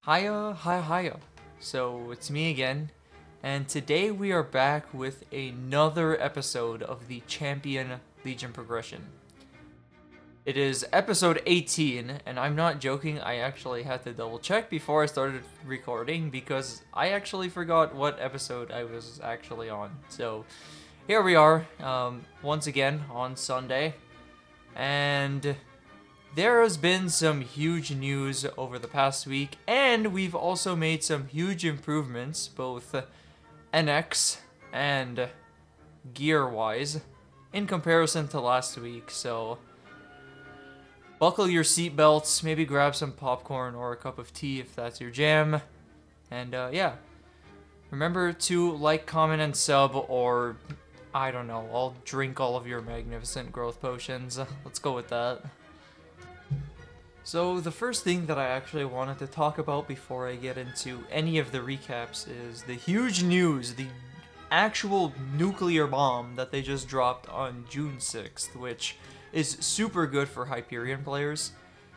Hiya. So it's me again, and today we are back with another episode of the Champion Legion progression. It is episode 18, and I'm not joking, I actually had to double check before I started recording because I actually forgot what episode I was actually on. So here we are, once again on Sunday, and there has been some huge news over the past week, and we've also made some huge improvements, both NX and gear-wise, in comparison to last week. So buckle your seatbelts, maybe grab some popcorn or a cup of tea if that's your jam, and yeah. Remember to like, comment, and sub, or I don't know, I'll drink all of your magnificent growth potions. Let's go with that. So the first thing that I actually wanted to talk about before I get into any of the recaps is the huge news, the actual nuclear bomb that they just dropped on June 6th, which is super good for Hyperion players.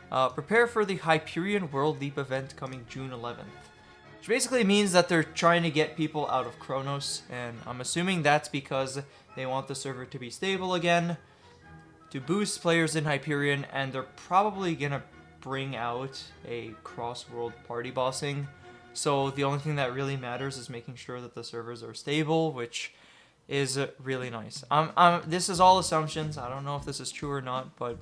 Prepare for the Hyperion World Leap event coming June 11th, which basically means that they're trying to get people out of Kronos, and I'm assuming that's because they want the server to be stable again, to boost players in Hyperion, and they're probably gonna bring out a cross-world party bossing. So the only thing that really matters is making sure that the servers are stable, which is really nice. This is all assumptions. I don't know if this is true or not, but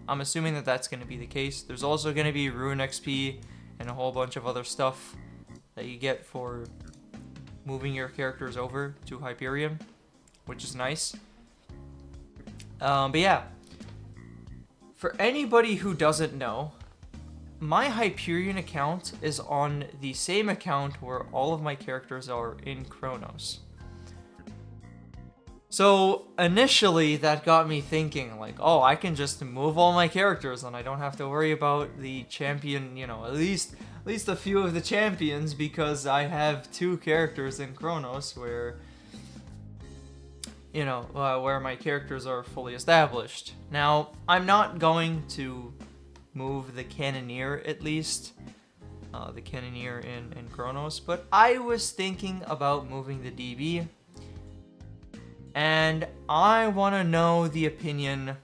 I'm assuming that that's going to be the case. There's also going to be Rune XP and a whole bunch of other stuff that you get for moving your characters over to Hyperion, which is nice. But yeah, for anybody who doesn't know, my Hyperion account is on the same account where all of my characters are in Kronos. So initially that got me thinking like, oh, I can just move all my characters and I don't have to worry about the champion, you know, at least a few of the champions, because I have two characters in Kronos where, you know, where my characters are fully established. Now, I'm not going to move the Cannoneer, at least, the Cannoneer in Kronos, but I was thinking about moving the DB, and I want to know the opinion,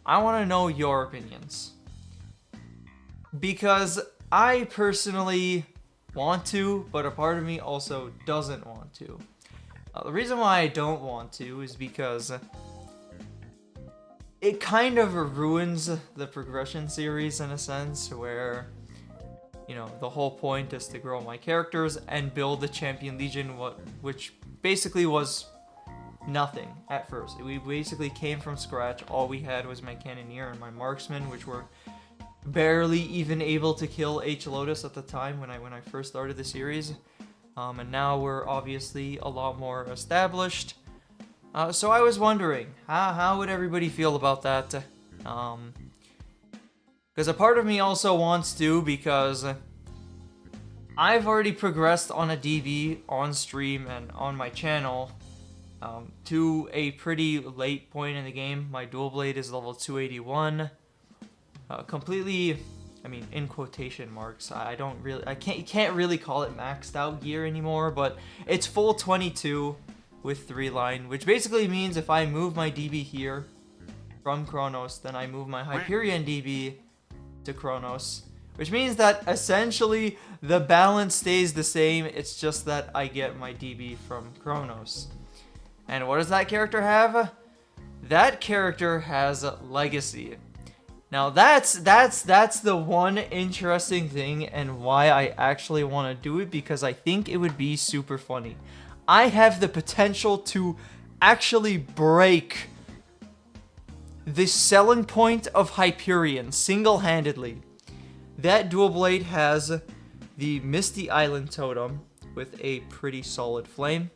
I want to know your opinions, because I personally want to, but a part of me also doesn't want to. The reason why I don't want to is because it kind of ruins the progression series in a sense, where, you know, the whole point is to grow my characters and build the Champion Legion, which basically was nothing at first. We basically came from scratch. All we had was my Cannoneer and my Marksman, which were barely even able to kill H Lotus at the time when I first started the series. And now we're obviously a lot more established. So I was wondering, how would everybody feel about that? Because a part of me also wants to, because I've already progressed on a DB on stream and on my channel to a pretty late point in the game. My dual blade is level 281. Completely, I mean, in quotation marks, I can't really call it maxed out gear anymore, but it's full 22 with 3 line, which basically means if I move my DB here from Kronos, then I move my Hyperion DB to Kronos, which means that essentially the balance stays the same. It's just that I get my DB from Kronos. And what does that character have? That character has Legacy. Now that's the one interesting thing, and why I actually want to do it, because I think it would be super funny. I have the potential to actually break the selling point of Hyperion single-handedly. That dual blade has the Misty Island totem with a pretty solid flame.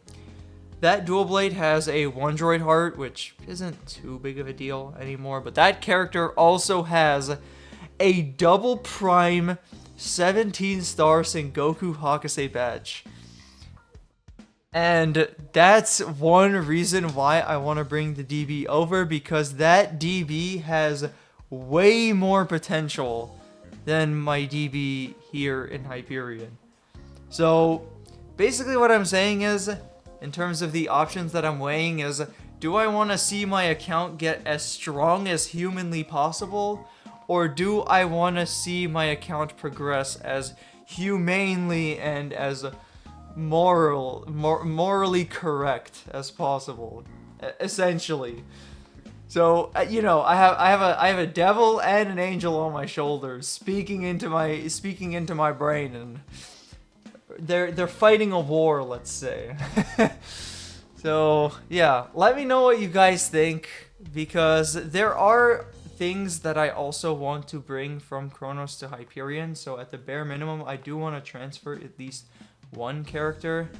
That dual blade has a one droid heart, which isn't too big of a deal anymore, but that character also has a double prime 17-star Sengoku Hakusei badge. And that's one reason why I want to bring the DB over, because that DB has way more potential than my DB here in Hyperion. So basically what I'm saying is, in terms of the options that I'm weighing, is do I want to see my account get as strong as humanly possible, or do I want to see my account progress as humanely and as morally correct as possible, essentially. So you know, I have a devil and an angel on my shoulders, speaking into my brain, and they're fighting a war, let's say. So yeah, let me know what you guys think, because there are things that I also want to bring from Chronos to Hyperion. So at the bare minimum, I do want to transfer at least one character,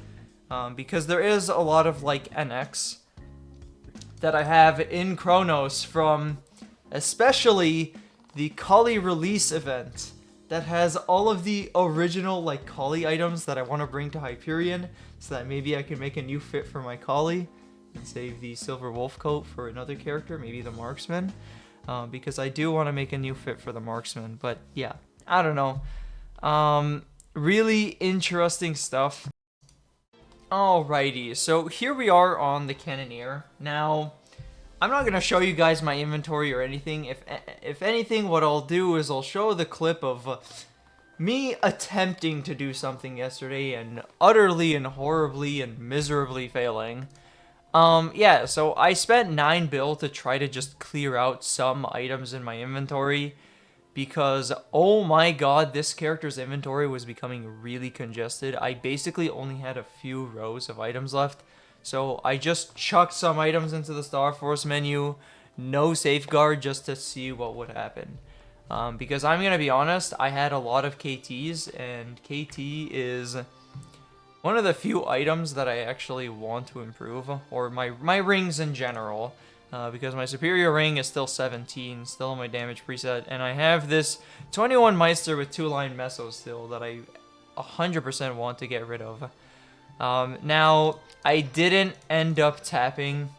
because there is a lot of like NX that I have in Chronos from especially the Khali release event that has all of the original like Khali items that I want to bring to Hyperion, so that maybe I can make a new fit for my Khali and save the Silver Wolf coat for another character, maybe the Marksman, because I do want to make a new fit for the Marksman. But yeah, I don't know. Really interesting stuff. Alrighty, so here we are on the Cannoneer. Now, I'm not going to show you guys my inventory or anything. If anything, what I'll do is I'll show the clip of me attempting to do something yesterday and utterly and horribly and miserably failing. Yeah, so I spent 9 bill to try to just clear out some items in my inventory, because, oh my god, this character's inventory was becoming really congested. I basically only had a few rows of items left, so I just chucked some items into the Star Force menu, no safeguard, just to see what would happen. Because I'm gonna be honest, I had a lot of KTs, and KT is one of the few items that I actually want to improve, or my rings in general. Because my superior ring is still 17, still on my damage preset, and I have this 21 Meister with 2-line Meso still that I 100% want to get rid of. Now, I didn't end up tapping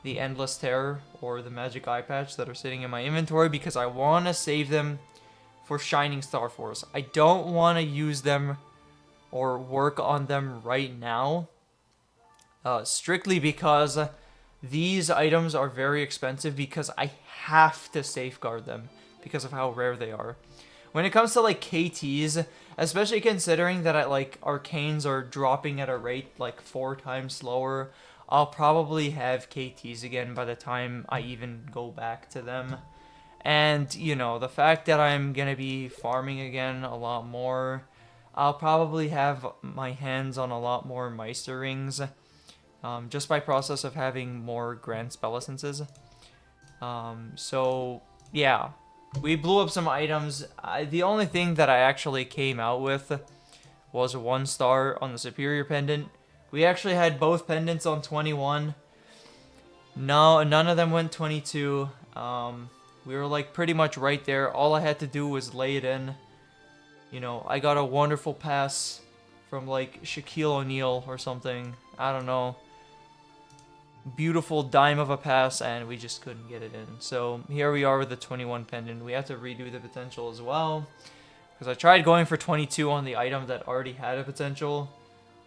the Endless Terror or the Magic Eye Patch that are sitting in my inventory, because I want to save them for Shining Star Force. I don't want to use them or work on them right now, strictly because these items are very expensive, because I have to safeguard them because of how rare they are. When it comes to like KTs, especially considering that like Arcanes are dropping at a rate like 4 times slower, I'll probably have KTs again by the time I even go back to them. And, you know, the fact that I'm gonna be farming again a lot more, I'll probably have my hands on a lot more Meister rings, just by process of having more Grand Spell Essences. So, yeah. We blew up some items. The only thing that I actually came out with was a 1-star on the Superior Pendant. We actually had both pendants on 21. No, none of them went 22. We were like pretty much right there. All I had to do was lay it in. You know, I got a wonderful pass from like Shaquille O'Neal or something. I don't know. Beautiful dime of a pass, and we just couldn't get it in. So here we are with the 21 pendant. We have to redo the potential as well, because I tried going for 22 on the item that already had a potential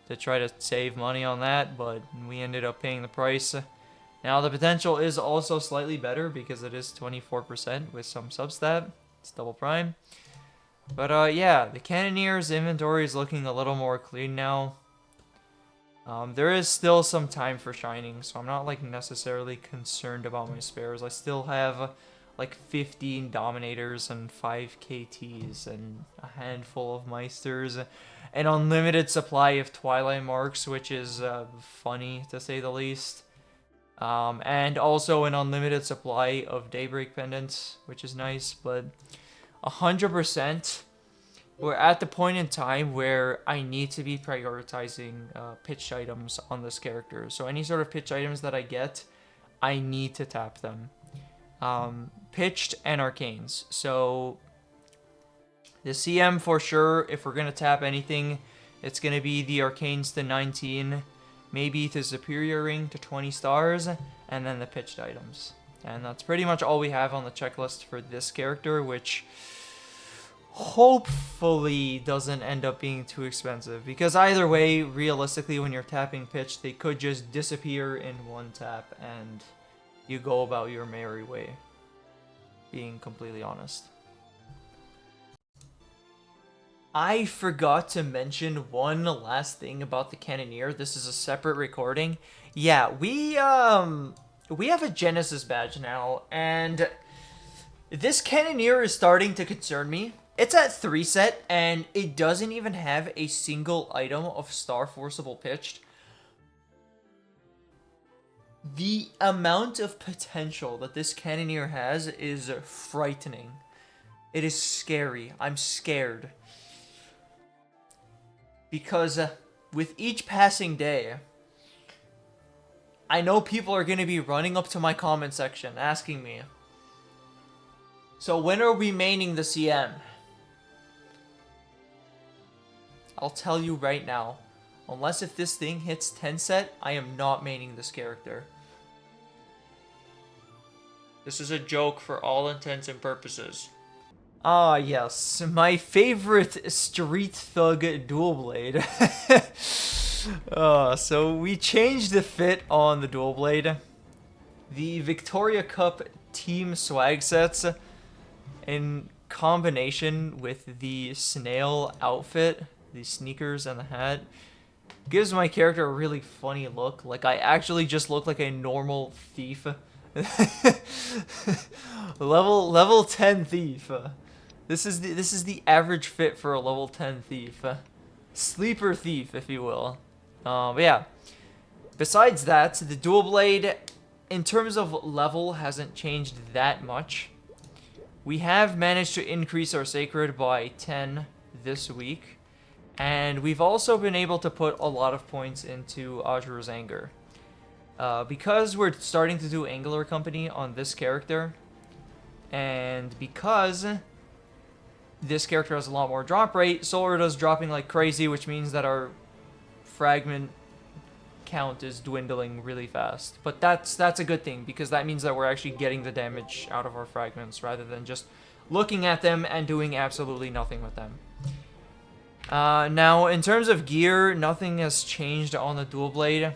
to try to save money on that, but we ended up paying the price. Now the potential is also slightly better because it is 24% with some substat. It's double prime. But yeah, the Cannoneer's inventory is looking a little more clean now. There is still some time for Shining, so I'm not like necessarily concerned about my spares. I still have like 15 Dominators and 5 KTs and a handful of Meisters, an unlimited supply of Twilight Marks, which is funny to say the least, and also an unlimited supply of Daybreak Pendants, which is nice. But 100%. We're at the point in time where I need to be prioritizing pitched items on this character. So any sort of pitched items that I get, I need to tap them. Pitched and Arcanes. So the CM for sure, if we're going to tap anything, it's going to be the Arcanes to 19, maybe the Superior Ring to 20 stars, and then the pitched items. And that's pretty much all we have on the checklist for this character, which... hopefully doesn't end up being too expensive, because either way, realistically, when you're tapping pitch, they could just disappear in one tap and you go about your merry way, being completely honest. I forgot to mention one last thing about the Cannoneer. This is a separate recording. Yeah, we have a Genesis badge now, and this Cannoneer is starting to concern me. It's at 3 set, and it doesn't even have a single item of Star Forcible pitched. The amount of potential that this Cannoneer has is frightening. It is scary. I'm scared. Because with each passing day, I know people are going to be running up to my comment section asking me, so when are we maining the CM? I'll tell you right now, unless if this thing hits 10 set, I am not maining this character. This is a joke for all intents and purposes. Ah, yes, my favorite street thug dual blade. So we changed the fit on the dual blade. The Victoria Cup team swag sets, in combination with the snail outfit, the sneakers and the hat, gives my character a really funny look. Like, I actually just look like a normal thief. level 10 thief. This is the average fit for a level 10 thief. Sleeper thief, if you will. But yeah. Besides that, the dual blade, in terms of level, hasn't changed that much. We have managed to increase our sacred by 10 this week. And we've also been able to put a lot of points into Azura's Anger. Because we're starting to do Angular Company on this character, and because this character has a lot more drop rate, Solara's dropping like crazy, which means that our fragment count is dwindling really fast. But that's a good thing, because that means that we're actually getting the damage out of our fragments rather than just looking at them and doing absolutely nothing with them. Now, in terms of gear, nothing has changed on the dual blade.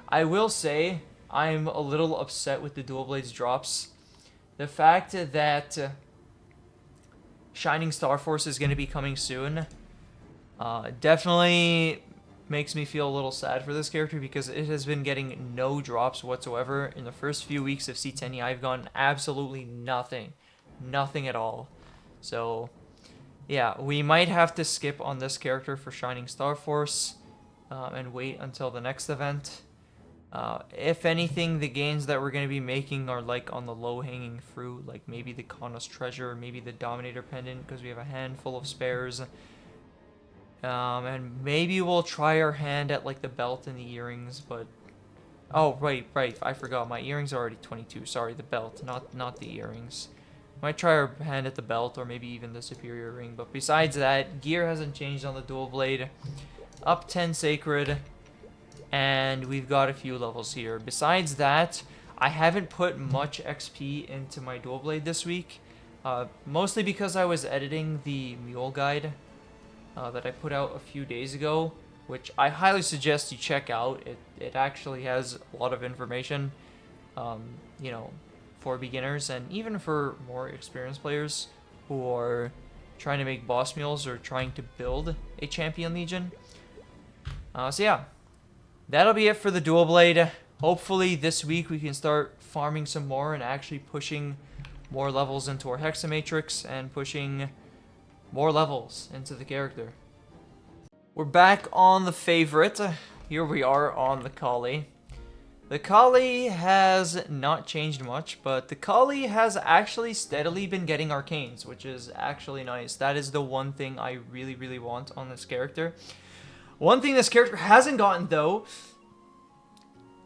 I will say I'm a little upset with the dual blade's drops. The fact that Shining Star Force is going to be coming soon definitely makes me feel a little sad for this character, because it has been getting no drops whatsoever. In the first few weeks of C10E, I've gotten absolutely nothing. Nothing at all. So, yeah, we might have to skip on this character for Shining Star Force and wait until the next event. If anything, the gains that we're going to be making are like on the low-hanging fruit, like maybe the Kana's Treasure, maybe the Dominator Pendant, because we have a handful of spares. And maybe we'll try our hand at like the belt and the earrings, but... Oh, right, I forgot, my earrings are already 22, sorry, the belt, not the earrings. Might try our hand at the belt, or maybe even the Superior Ring, but besides that, gear hasn't changed on the dual blade. Up 10 Sacred. And we've got a few levels here. Besides that, I haven't put much XP into my dual blade this week. Mostly because I was editing the Mule Guide that I put out a few days ago, which I highly suggest you check out. It actually has a lot of information, you know, for beginners and even for more experienced players who are trying to make boss mules or trying to build a champion legion. So yeah. That'll be it for the dual blade. Hopefully this week we can start farming some more and actually pushing more levels into our Hexamatrix and pushing more levels into the character. We're back on the favorite. Here we are on the Khali. The Khali has not changed much, but the Khali has actually steadily been getting arcanes, which is actually nice. That is the one thing I really, really want on this character. One thing this character hasn't gotten, though,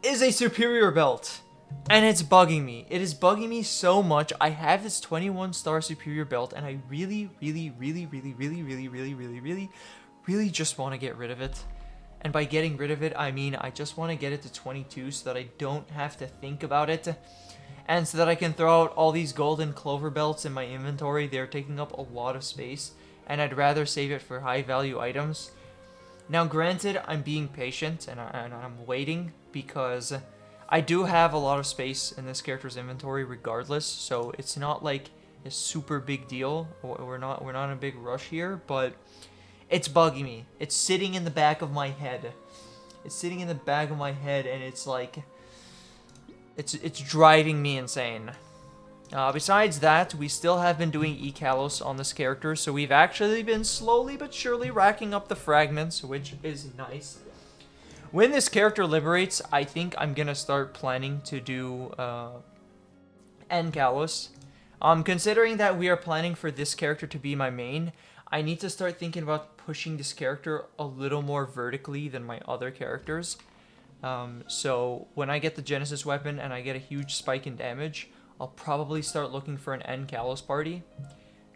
is a superior belt. And it's bugging me. It is bugging me so much. I have this 21-star superior belt, and I really just want to get rid of it. And by getting rid of it, I mean I just want to get it to 22 so that I don't have to think about it. And so that I can throw out all these golden clover belts in my inventory. They're taking up a lot of space. and I'd rather save it for high value items. Now granted, I'm being patient and I'm waiting because I do have a lot of space in this character's inventory regardless, so it's not like a super big deal. We're not in a big rush here, but it's bugging me. It's sitting in the back of my head. It's sitting in the back of my head, and it's like it's driving me insane. Besides that, we still have been doing E-Kalos on this character, so we've actually been slowly but surely racking up the fragments, which is nice. When this character liberates, I think I'm gonna start planning to do N-Kalos. Considering that we are planning for this character to be my main, I need to start thinking about pushing this character a little more vertically than my other characters. So when I get the Genesis weapon and I get a huge spike in damage, I'll probably start looking for an N-Kalos party.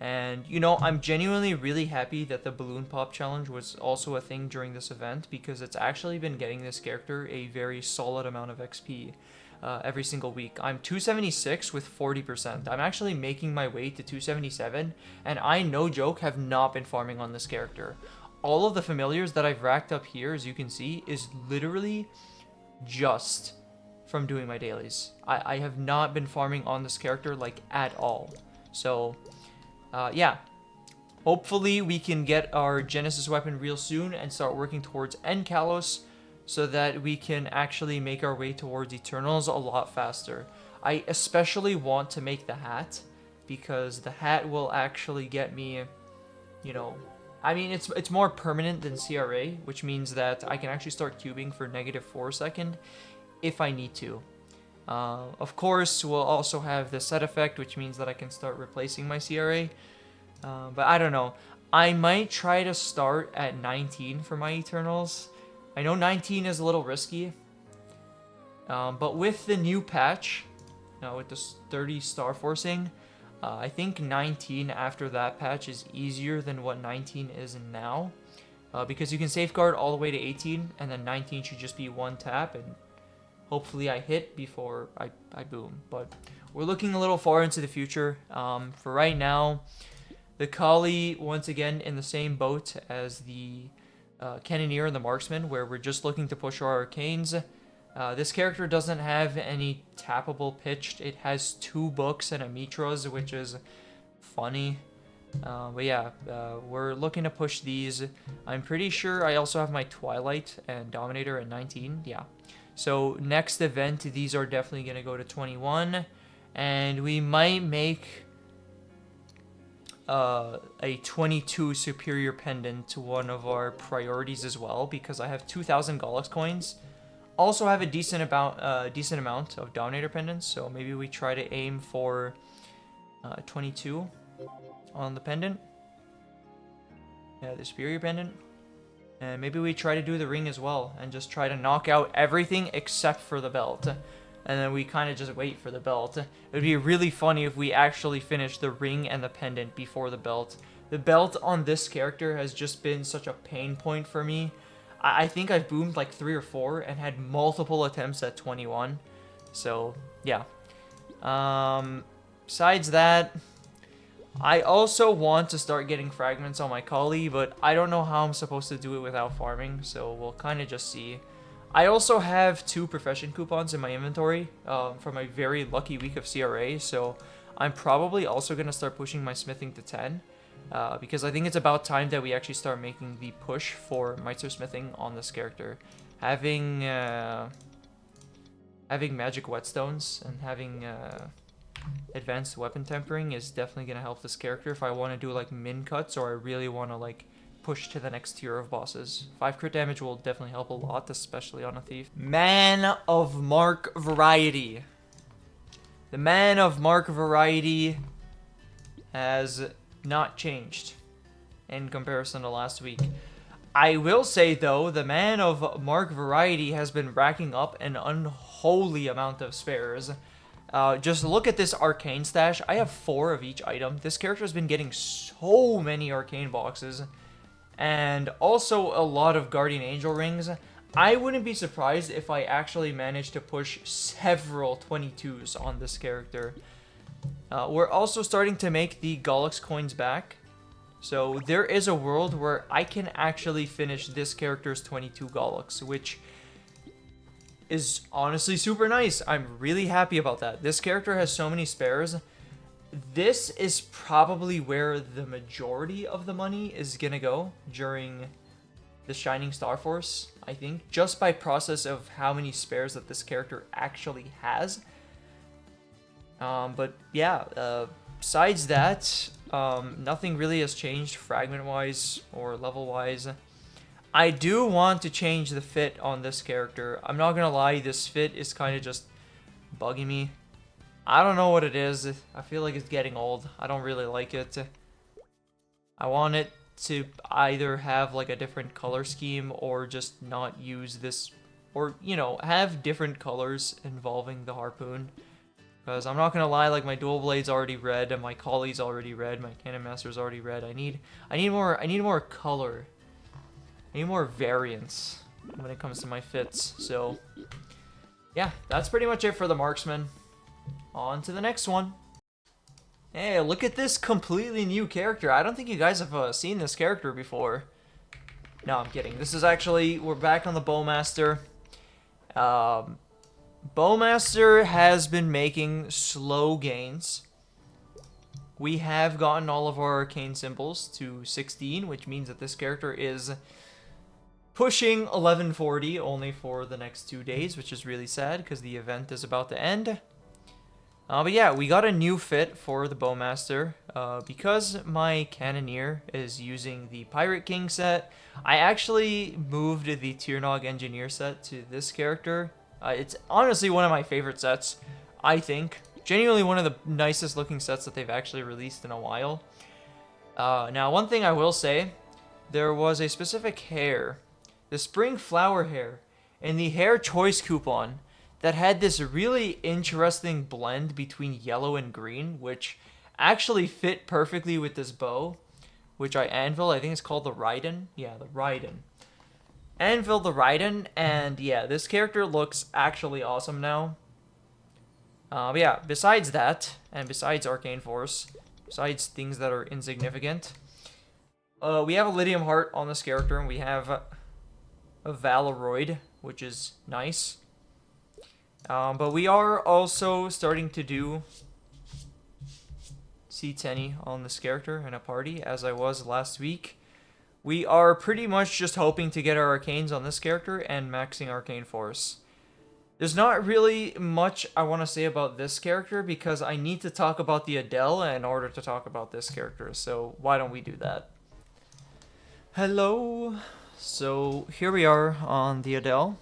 And, you know, I'm genuinely really happy that the Balloon Pop Challenge was also a thing during this event, because it's actually been getting this character a very solid amount of XP every single week. I'm 276 with 40%. I'm actually making my way to 277, and I, no joke, have not been farming on this character. All of the familiars that I've racked up here, as you can see, is literally just from doing my dailies. I have not been farming on this character, like, at all. So, yeah. Hopefully we can get our Genesis weapon real soon and start working towards N-Kalos so that we can actually make our way towards Eternals a lot faster. I especially want to make the hat, because the hat will actually get me, you know, I mean, it's more permanent than CRA, which means that I can actually start cubing for -4 a second if I need to. Of course, we'll also have the set effect, which means that I can start replacing my CRA. But I don't know. I might try to start at 19 for my Eternals. I know 19 is a little risky. But with the new patch, with this 30 star forcing, I think 19 after that patch is easier than what 19 is now. Because you can safeguard all the way to 18, and then 19 should just be one tap, and hopefully I hit before I boom. But we're looking a little far into the future. For right now, the Khali, once again, in the same boat as the Cannoneer and the Marksman, where we're just looking to push our arcanes. This character doesn't have any tappable pitched. It has 2 books and a Mitras, which is funny. But yeah, we're looking to push these. I'm pretty sure I also have my Twilight and Dominator at 19. Yeah. So next event, these are definitely going to go to 21. And we might make a 22 Superior Pendant one of our priorities as well, because I have 2,000 Gollux coins. Also have a decent amount of Dominator pendants, so maybe we try to aim for 22 on the pendant. Yeah, the Superior Pendant. And maybe we try to do the ring as well, and just try to knock out everything except for the belt. And then we kind of just wait for the belt. It would be really funny if we actually finish the ring and the pendant before the belt. The belt on this character has just been such a pain point for me. I think I've boomed like 3 or 4 and had multiple attempts at 21. So, yeah. Besides that, I also want to start getting fragments on my Khali, but I don't know how I'm supposed to do it without farming, so we'll kind of just see. I also have 2 profession coupons in my inventory from a very lucky week of CRA, so I'm probably also going to start pushing my smithing to 10. Because I think it's about time that we actually start making the push for Mitzer smithing on this character. Having magic whetstones and having advanced weapon tempering is definitely going to help this character if I want to do like min cuts, or I really want to like push to the next tier of bosses. 5 crit damage will definitely help a lot, especially on a thief. Man of Mark variety. The Man of Mark variety has not changed in comparison to last week. I will say though, the Man of Mark variety has been racking up an unholy amount of spares. Just look at this arcane stash. I have 4 of each item. This character has been getting so many arcane boxes, and also a lot of guardian angel rings. I wouldn't be surprised if I actually managed to push several 22s on this character. We're also starting to make the Gollux coins back. So there is a world where I can actually finish this character's 22 Goloks, which is honestly super nice. I'm really happy about that. This character has so many spares. This is probably where the majority of the money is gonna go during the Shining Star Force, I think, just by process of how many spares that this character actually has. But yeah, besides that, nothing really has changed fragment-wise or level-wise. I do want to change the fit on this character. I'm not gonna lie, this fit is kind of just bugging me. I don't know what it is. I feel like it's getting old. I don't really like it. I want it to either have like a different color scheme or just not use this, or, you know, have different colors involving the harpoon. Because I'm not gonna lie, like my dual blade's already red, and my Khali's already red, my Cannon Master's already red. I need more color. I need more variance when it comes to my fits. So yeah, that's pretty much it for the Marksman. On to the next one. Hey, look at this completely new character. I don't think you guys have seen this character before. No, I'm kidding. This is actually, we're back on the Bowmaster. Bowmaster has been making slow gains. We have gotten all of our arcane symbols to 16, which means that this character is pushing 1140 only for the next 2 days, which is really sad because the event is about to end. But yeah, we got a new fit for the Bowmaster. Because my Cannoneer is using the Pirate King set, I actually moved the Tiernog Engineer set to this character. It's honestly one of my favorite sets, I think. Genuinely one of the nicest looking sets that they've actually released in a while. Now, one thing I will say, there was a specific hair, the Spring Flower hair, in the hair choice coupon that had this really interesting blend between yellow and green, which actually fit perfectly with this bow, which I anvil. I think it's called the Raiden. Yeah, the Raiden. Anvil the Raiden, and yeah, this character looks actually awesome now. But yeah, besides that, and besides Arcane Force, besides things that are insignificant, we have a Lydium Heart on this character, and we have a Valoroid, which is nice. But we are also starting to do C10 on this character in a party, as I was last week. We are pretty much just hoping to get our Arcanes on this character and maxing Arcane Force. There's not really much I want to say about this character because I need to talk about the Adele in order to talk about this character, so why don't we do that? Hello! So here we are on the Adele.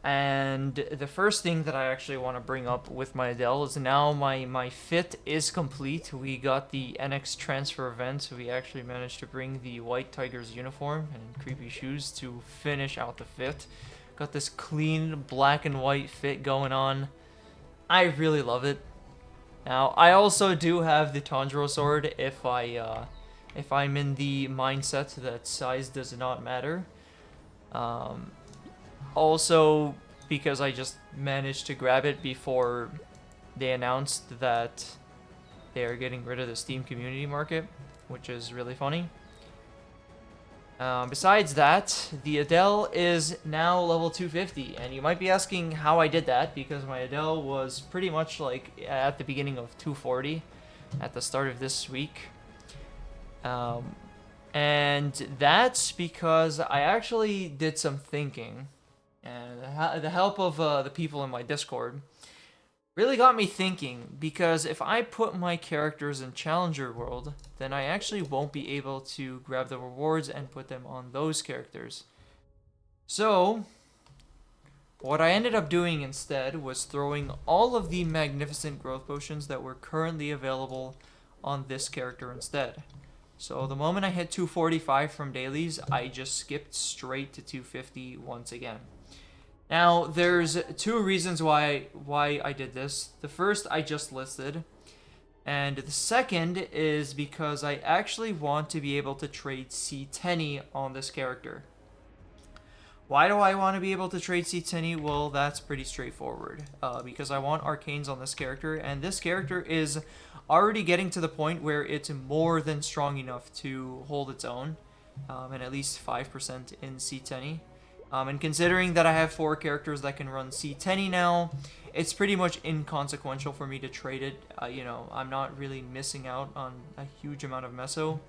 And the first thing that I actually want to bring up with my Adele is now my fit is complete. We got the NX transfer event, so we actually managed to bring the White Tiger's uniform and creepy shoes to finish out the fit. Got this clean black and white fit going on. I really love it. Now, I also do have the Tanjiro sword if I'm in the mindset that size does not matter. Also, because I just managed to grab it before they announced that they are getting rid of the Steam Community Market, which is really funny. Besides that, the Adele is now level 250, and you might be asking how I did that, because my Adele was pretty much like at the beginning of 240 at the start of this week. And that's because I actually did some thinking. And the help of the people in my Discord really got me thinking, because if I put my characters in Challenger World, then I actually won't be able to grab the rewards and put them on those characters. So, what I ended up doing instead was throwing all of the magnificent growth potions that were currently available on this character instead. So the moment I hit 245 from dailies, I just skipped straight to 250 once again. Now, there's two reasons why I did this. The first I just listed, and the second is because I actually want to be able to trade C10 on this character. Why do I want to be able to trade C10? Well, that's pretty straightforward. Because I want arcanes on this character, and this character is already getting to the point where it's more than strong enough to hold its own, and at least 5% in C10. And considering that I have 4 characters that can run C10 now, it's pretty much inconsequential for me to trade it. You know, I'm not really missing out on a huge amount of meso.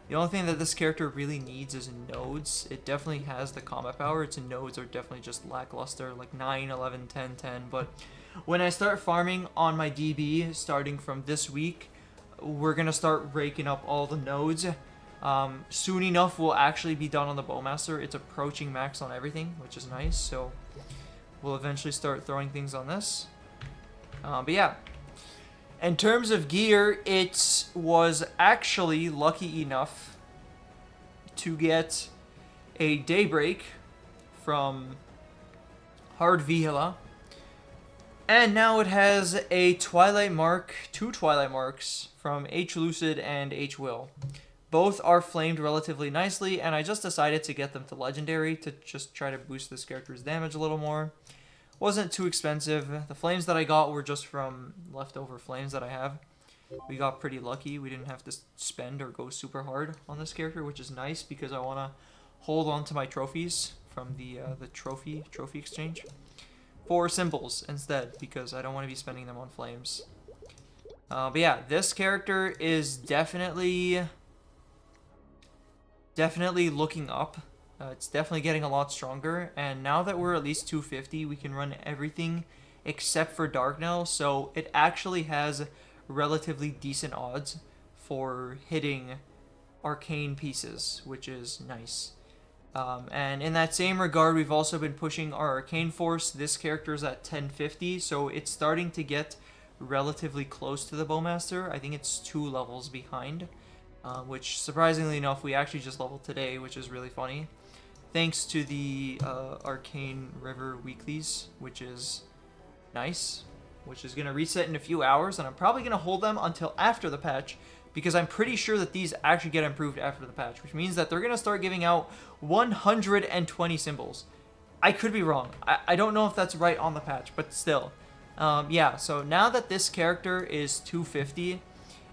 The only thing that this character really needs is nodes. It definitely has the combat power. Its nodes are definitely just lackluster, like 9, 11, 10, 10. But when I start farming on my DB, starting from this week, we're going to start raking up all the nodes. Soon enough, we'll actually be done on the Bowmaster. It's approaching max on everything, which is nice. So we'll eventually start throwing things on this. But yeah. In terms of gear, it was actually lucky enough to get a Daybreak from Hard Vihila. And now it has a Twilight Mark, 2 Twilight Marks from H. Lucid and H. Will. Both are flamed relatively nicely, and I just decided to get them to Legendary to just try to boost this character's damage a little more. Wasn't too expensive. The flames that I got were just from leftover flames that I have. We got pretty lucky. We didn't have to spend or go super hard on this character, which is nice because I want to hold on to my trophies from the trophy exchange for symbols instead, because I don't want to be spending them on flames. But yeah, this character is definitely looking up. It's definitely getting a lot stronger, and now that we're at least 250, we can run everything except for Dark now, so it actually has relatively decent odds for hitting arcane pieces, which is nice. And in that same regard, we've also been pushing our arcane force. This character is at 1050, so it's starting to get relatively close to the Bowmaster. I think it's 2 levels behind, which surprisingly enough, we actually just leveled today, which is really funny. Thanks to the Arcane River weeklies, which is nice, which is going to reset in a few hours, and I'm probably going to hold them until after the patch, because I'm pretty sure that these actually get improved after the patch, which means that they're going to start giving out 120 symbols. I could be wrong. I don't know if that's right on the patch, but still. Yeah, so now that this character is 250,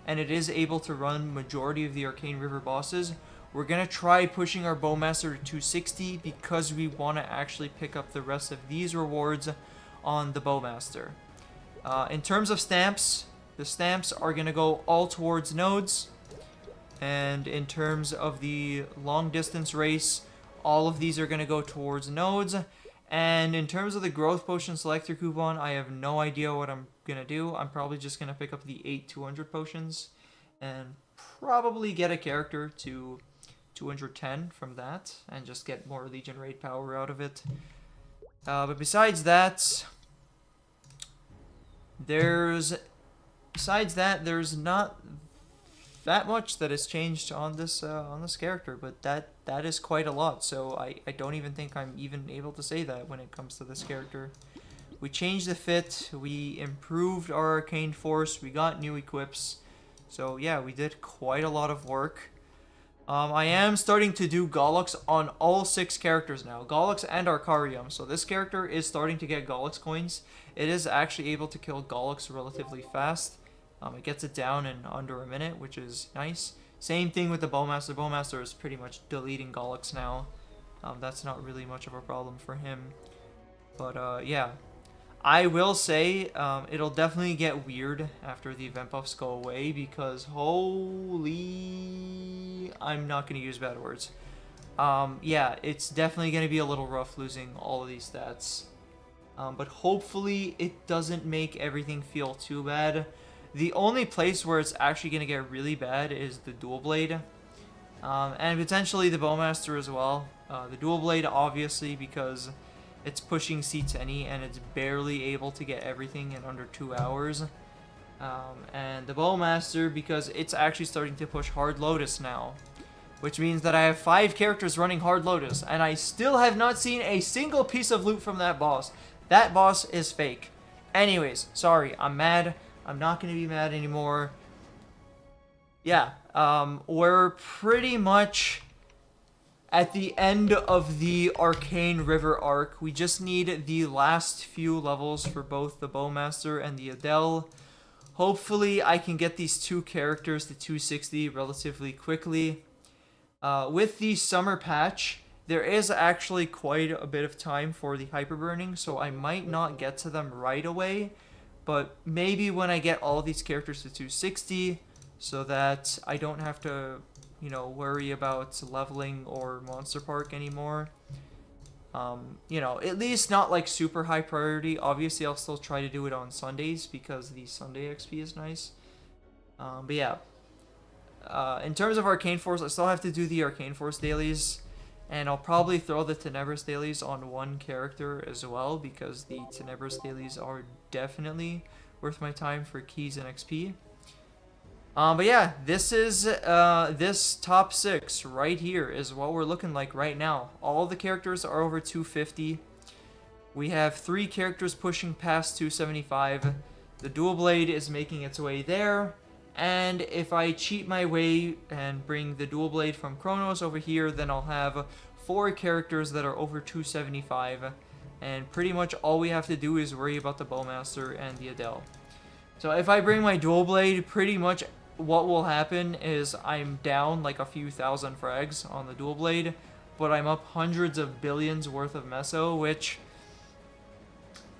and it is able to run majority of the Arcane River bosses, we're going to try pushing our Bowmaster to 260 because we want to actually pick up the rest of these rewards on the Bowmaster. In terms of stamps, the stamps are going to go all towards nodes. And in terms of the long distance race, all of these are going to go towards nodes. And in terms of the growth potion selector coupon, I have no idea what I'm going to do. I'm probably just going to pick up the 8 200 potions and probably get a character to 210 from that and just get more Legion raid power out of it. But besides that, there's not that much that has changed on this character, but that is quite a lot. So I don't even think I'm even able to say that when it comes to this character. We changed the fit, we improved our arcane force, we got new equips. So yeah, we did quite a lot of work. I am starting to do Gollux on all 6 characters now, Gollux and Arcarium. So this character is starting to get Gollux coins. It is actually able to kill Gollux relatively fast. It gets it down in under a minute, which is nice. Same thing with the Bowmaster. Bowmaster is pretty much deleting Gollux now. That's not really much of a problem for him. But yeah, I will say it'll definitely get weird after the event buffs go away, because holy, I'm not going to use bad words. Yeah, it's definitely going to be a little rough losing all of these stats. But hopefully it doesn't make everything feel too bad. The only place where it's actually going to get really bad is the Dual Blade. And potentially the Bowmaster as well. The Dual Blade, obviously, because it's pushing C10 and it's barely able to get everything in under 2 hours. And the Bowmaster, because it's actually starting to push Hard Lotus now. Which means that I have 5 characters running Hard Lotus, and I still have not seen a single piece of loot from that boss. That boss is fake. Anyways, sorry, I'm mad. I'm not going to be mad anymore. Yeah, we're pretty much at the end of the Arcane River arc. We just need the last few levels for both the Bowmaster and the Adele. Hopefully I can get these two characters to 260 relatively quickly. With the summer patch, there is actually quite a bit of time for the hyper burning, so I might not get to them right away, but maybe when I get all these characters to 260, so that I don't have to, you know, worry about leveling or Monster Park anymore. You know, at least not like super high priority. Obviously, I'll still try to do it on Sundays because the Sunday XP is nice. But yeah. In terms of Arcane Force, I still have to do the Arcane Force dailies. And I'll probably throw the Tenebris dailies on one character as well, because the Tenebris dailies are definitely worth my time for keys and XP. But yeah, this is this top 6 right here is what we're looking like right now. All the characters are over 250. We have 3 characters pushing past 275. The Dual Blade is making its way there. And if I cheat my way and bring the Dual Blade from Chronos over here, then I'll have 4 characters that are over 275. And pretty much all we have to do is worry about the Bowmaster and the Adele. So if I bring my Dual Blade, pretty much what will happen is I'm down like a few thousand frags on the Dual Blade, but I'm up hundreds of billions worth of meso, which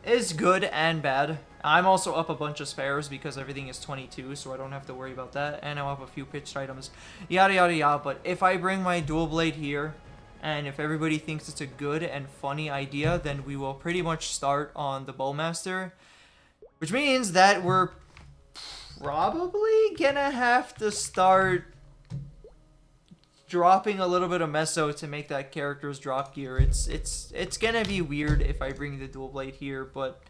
is good and bad. I'm also up a bunch of spares because everything is 22, so I don't have to worry about that. And I'm up a few pitched items, yada yada yada. But if I bring my Dual Blade here, and if everybody thinks it's a good and funny idea, then we will pretty much start on the Bowmaster. Which means that we're probably gonna have to start dropping a little bit of meso to make that character's drop gear. It's gonna be weird if I bring the Dual Blade here, but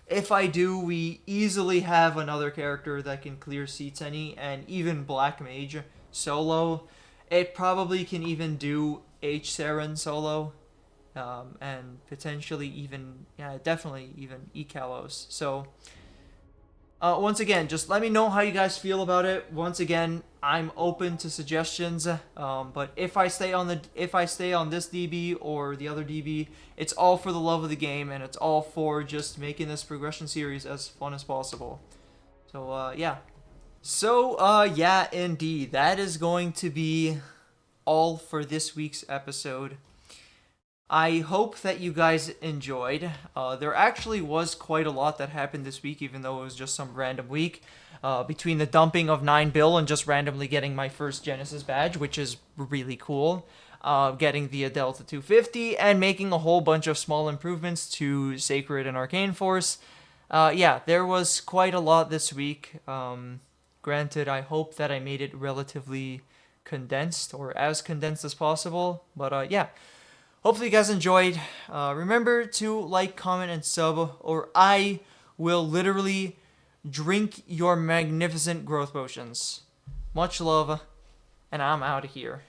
if I do, we easily have another character that can clear C10 and even Black Mage solo. It probably can even do H Saren solo, and potentially even, yeah, definitely even Ekalos. So once again, just let me know how you guys feel about it. Once again, I'm open to suggestions. But if I stay on this DB or the other DB, it's all for the love of the game, and it's all for just making this progression series as fun as possible. So yeah. So yeah, indeed, that is going to be all for this week's episode. I hope that you guys enjoyed. There actually was quite a lot that happened this week, even though it was just some random week. Between the dumping of 9 bill and just randomly getting my first Genesis badge, which is really cool. Getting the Adele to 250, and making a whole bunch of small improvements to Sacred and Arcane Force. Yeah, there was quite a lot this week. Granted, I hope that I made it relatively condensed, or as condensed as possible. But yeah. Hopefully you guys enjoyed. Remember to like, comment, and sub, or I will literally drink your magnificent growth potions. Much love, and I'm out of here.